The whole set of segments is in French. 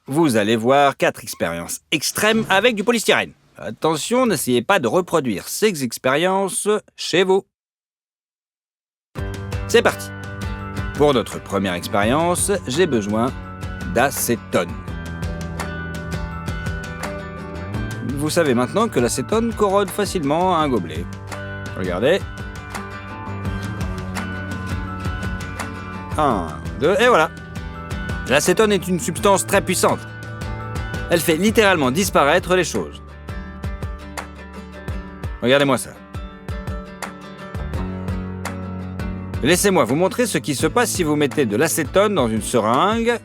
vous allez voir 4 expériences extrêmes avec du polystyrène. Attention, n'essayez pas de reproduire ces expériences chez vous. C'est parti. Pour notre première expérience, j'ai besoin d'acétone. Vous savez maintenant que l'acétone corrode facilement un gobelet. Regardez. 1, 2, et voilà. L'acétone est une substance très puissante. Elle fait littéralement disparaître les choses. Regardez-moi ça. Laissez-moi vous montrer ce qui se passe si vous mettez de l'acétone dans une seringue.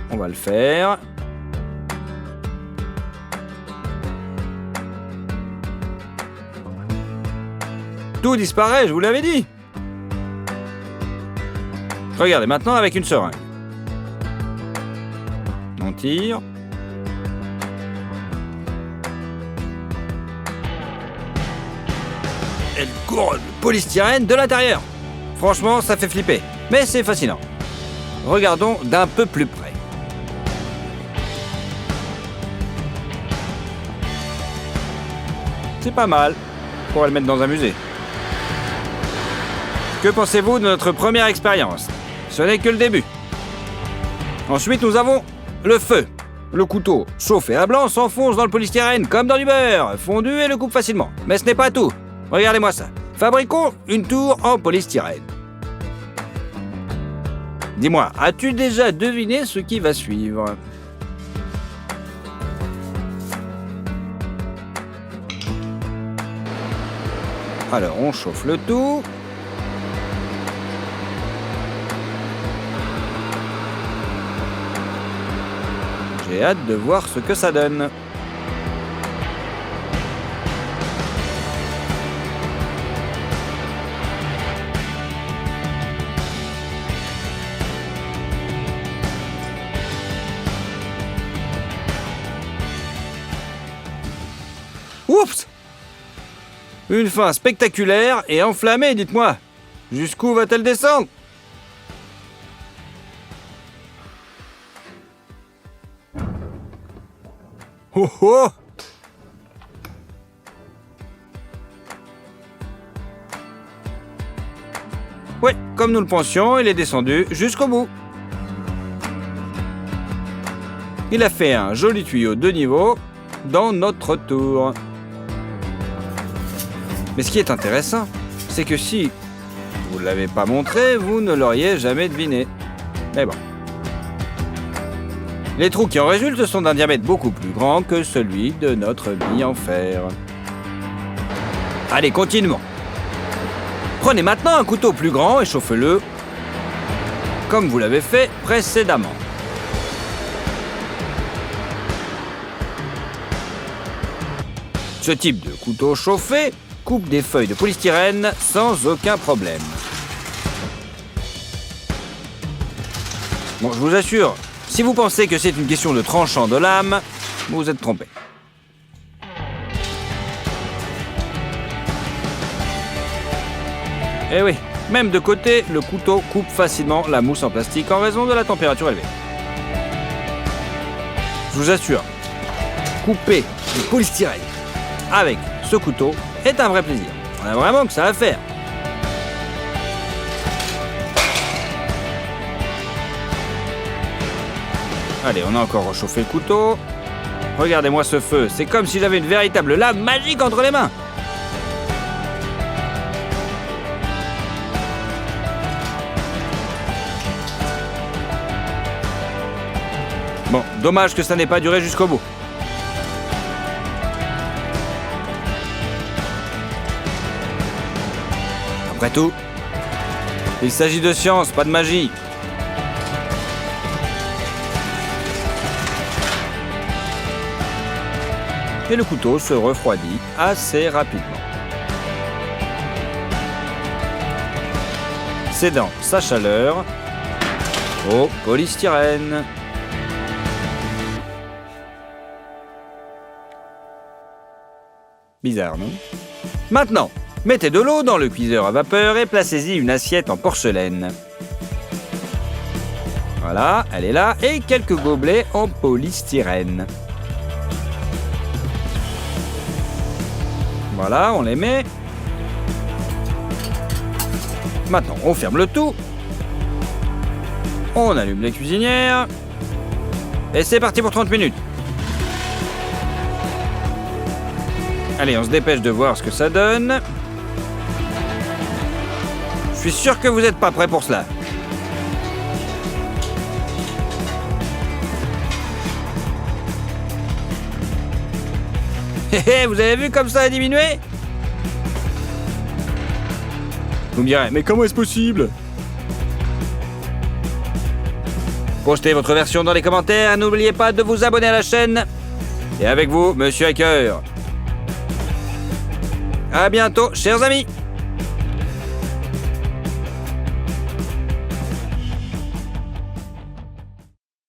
On va le faire. Tout disparaît, je vous l'avais dit. Regardez maintenant avec une seringue. On tire. Elle corrode le polystyrène de l'intérieur. Franchement, ça fait flipper, mais c'est fascinant. Regardons d'un peu plus près. C'est pas mal. On pourrait le mettre dans un musée. Que pensez-vous de notre première expérience? Ce n'est que le début. Ensuite, nous avons le feu. Le couteau, chauffé à blanc, s'enfonce dans le polystyrène comme dans du beurre, fondu et le coupe facilement. Mais ce n'est pas tout. Regardez-moi ça. Fabriquons une tour en polystyrène. Dis-moi, as-tu déjà deviné ce qui va suivre? Alors, on chauffe le tout. J'ai hâte de voir ce que ça donne. Oups! Une fin spectaculaire et enflammée, dites-moi. Jusqu'où va-t-elle descendre? Oh oh! Ouais, comme nous le pensions, il est descendu jusqu'au bout. Il a fait un joli tuyau de niveau dans notre tour. Mais ce qui est intéressant, c'est que si vous ne l'avez pas montré, vous ne l'auriez jamais deviné. Mais bon. Les trous qui en résultent sont d'un diamètre beaucoup plus grand que celui de notre bille en fer. Allez, continuons. Prenez maintenant un couteau plus grand et chauffez-le comme vous l'avez fait précédemment. Ce type de couteau chauffé coupe des feuilles de polystyrène sans aucun problème. Bon, je vous assure, si vous pensez que c'est une question de tranchant de lame, vous vous êtes trompé. Eh oui, même de côté, le couteau coupe facilement la mousse en plastique en raison de la température élevée. Je vous assure, couper du polystyrène avec ce couteau est un vrai plaisir. On a vraiment que ça à faire. Allez, on a encore réchauffé le couteau. Regardez-moi ce feu, c'est comme si j'avais une véritable lame magique entre les mains. Bon, dommage que ça n'ait pas duré jusqu'au bout. Après tout, il s'agit de science, pas de magie. Et le couteau se refroidit assez rapidement. Cédant sa chaleur au polystyrène. Bizarre, non? Maintenant, mettez de l'eau dans le cuiseur à vapeur et placez-y une assiette en porcelaine. Voilà, elle est là. Et quelques gobelets en polystyrène. Voilà, on les met. Maintenant, on ferme le tout. On allume les cuisinières. Et c'est parti pour 30 minutes. Allez, on se dépêche de voir ce que ça donne. Je suis sûr que vous n'êtes pas prêts pour cela. Vous avez vu comme ça a diminué? Vous me direz, mais comment est-ce possible? Postez votre version dans les commentaires, n'oubliez pas de vous abonner à la chaîne. Et avec vous, Monsieur Hacker. À bientôt, chers amis.